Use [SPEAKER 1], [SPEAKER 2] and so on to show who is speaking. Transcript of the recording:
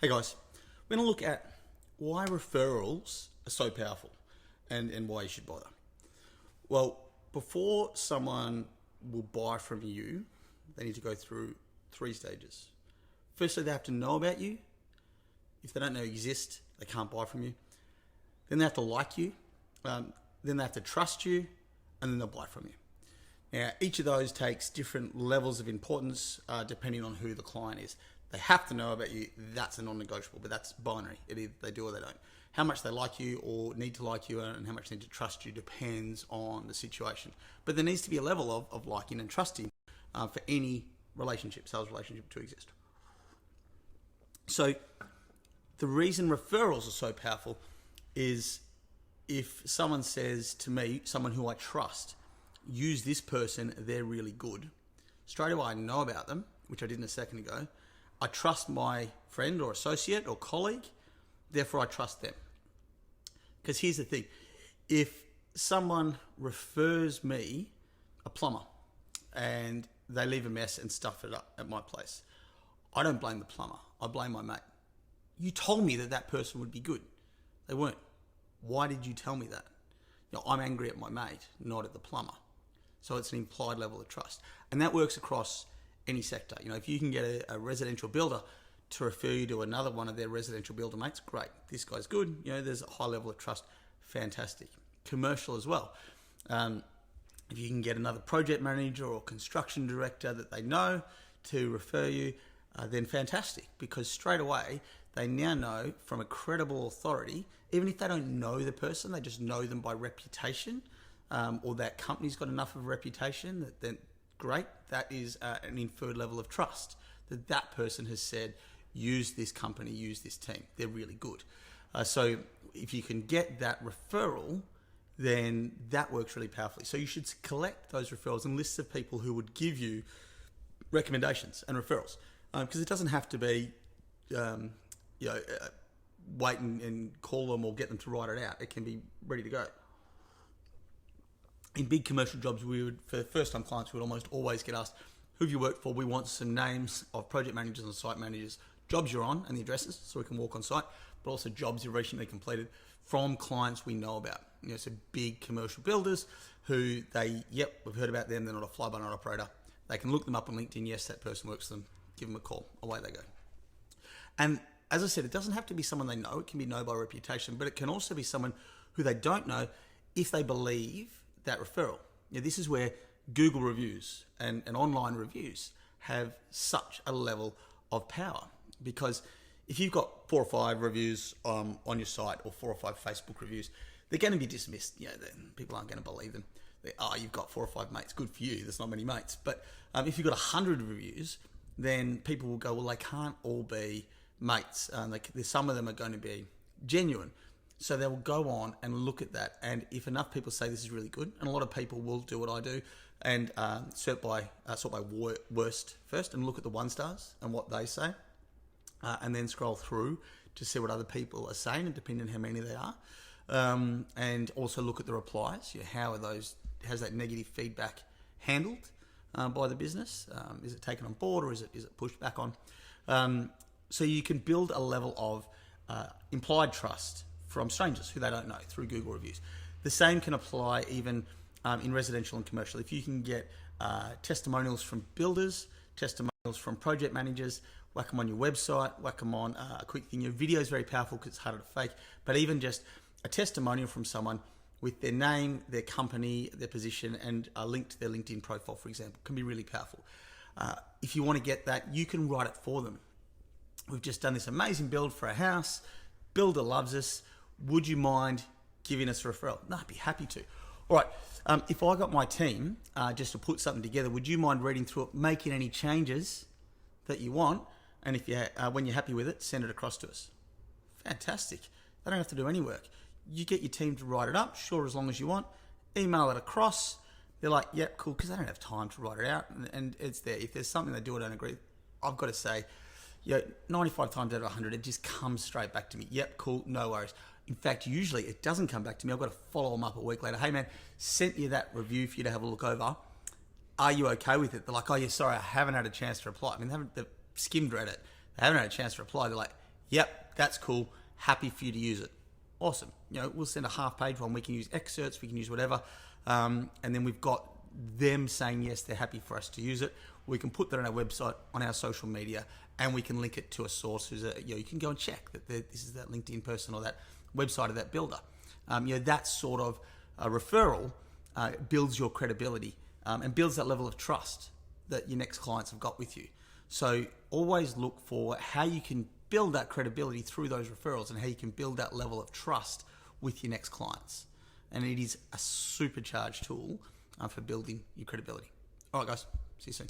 [SPEAKER 1] Hey guys, we're going to look at why referrals are so powerful and why you should bother. Well, before someone will buy from you, they need to go through 3 stages. Firstly, they have to know about you. If they don't know you exist, they can't buy from you. Then they have to like you. Then they have to trust you, and then they'll buy from you. Now, each of those takes different levels of importance depending on who the client is. They have to know about you. That's a non-negotiable, but that's binary. Either they do or they don't. How much they like you or need to like you and how much they need to trust you depends on the situation. But there needs to be a level of liking and trusting for any relationship, sales relationship, to exist. So the reason referrals are so powerful is if someone says to me, someone who I trust, use this person, they're really good. Straight away I know about them, which I did a second ago. I trust my friend or associate or colleague, therefore I trust them. Because here's the thing, if someone refers me a plumber and they leave a mess and stuff it up at my place, I don't blame the plumber, I blame my mate. You told me that person would be good. They weren't. Why did you tell me that? I'm angry at my mate, not at the plumber. So it's an implied level of trust. And that works across any sector. If you can get a residential builder to refer you to another one of their residential builder mates, great. This guy's good. There's a high level of trust. Fantastic. Commercial as well. If you can get another project manager or construction director that they know to refer you, then fantastic. Because straight away, they now know from a credible authority, even if they don't know the person, they just know them by reputation, or that company's got enough of a reputation that then great, that is an inferred level of trust that person has said, use this company, use this team. They're really good. So if you can get that referral, then that works really powerfully. So you should collect those referrals and lists of people who would give you recommendations and referrals. Because it doesn't have to be, wait and call them or get them to write it out. It can be ready to go. In big commercial jobs, for first-time clients, we would almost always get asked, who have you worked for? We want some names of project managers and site managers, jobs you're on and the addresses so we can walk on site, but also jobs you've recently completed from clients we know about. So big commercial builders who we've heard about them. They're not a fly-by-night operator. They can look them up on LinkedIn. Yes, that person works for them. Give them a call. Away they go. And as I said, it doesn't have to be someone they know. It can be known by reputation, but it can also be someone who they don't know if they believe that referral. This is where Google reviews and online reviews have such a level of power, because if you've got 4 or 5 reviews on your site or 4 or 5 Facebook reviews, they're going to be dismissed. People aren't going to believe them. You've got 4 or 5 mates. Good for you. There's not many mates. But if you've got 100 reviews, then people will go, well, they can't all be mates. Some of them are going to be genuine. So they will go on and look at that. And if enough people say this is really good, and a lot of people will do what I do and sort by worst first and look at the 1 stars and what they say, and then scroll through to see what other people are saying, and depending on how many they are. And also look at the replies. How's that negative feedback handled by the business? Is it taken on board, or is it pushed back on? So you can build a level of implied trust from strangers who they don't know through Google reviews. The same can apply even in residential and commercial. If you can get testimonials from builders, testimonials from project managers, whack them on your website, whack them on a quick thing. Your video is very powerful because it's harder to fake, but even just a testimonial from someone with their name, their company, their position, and a link to their LinkedIn profile, for example, can be really powerful. If you want to get that, you can write it for them. We've just done this amazing build for a house. Builder loves us. Would you mind giving us a referral? No, I'd be happy to. All right, if I got my team just to put something together, would you mind reading through it, making any changes that you want, and if when you're happy with it, send it across to us? Fantastic. They don't have to do any work. You get your team to write it up, sure, as long as you want. Email it across. They're like, yep, cool, because they don't have time to write it out, and it's there. If there's something they do or don't agree, I've got to say, 95 times out of 100, it just comes straight back to me. Yep, cool, no worries. In fact, usually it doesn't come back to me. I've got to follow them up a week later. Hey man, sent you that review for you to have a look over. Are you okay with it? They're like, oh yeah, sorry, I haven't had a chance to reply. They've skimmed read it. They haven't had a chance to reply. They're like, Yep, that's cool. Happy for you to use it. Awesome. We'll send a half-page one. We can use excerpts. We can use whatever. And then we've got them saying, yes, they're happy for us to use it. We can put that on our website, on our social media, and we can link it to a source who's you can go and check that this is that LinkedIn person or that website of that builder. That sort of referral builds your credibility and builds that level of trust that your next clients have got with you. So always look for how you can build that credibility through those referrals and how you can build that level of trust with your next clients. And it is a supercharged tool for building your credibility. All right, guys. See you soon.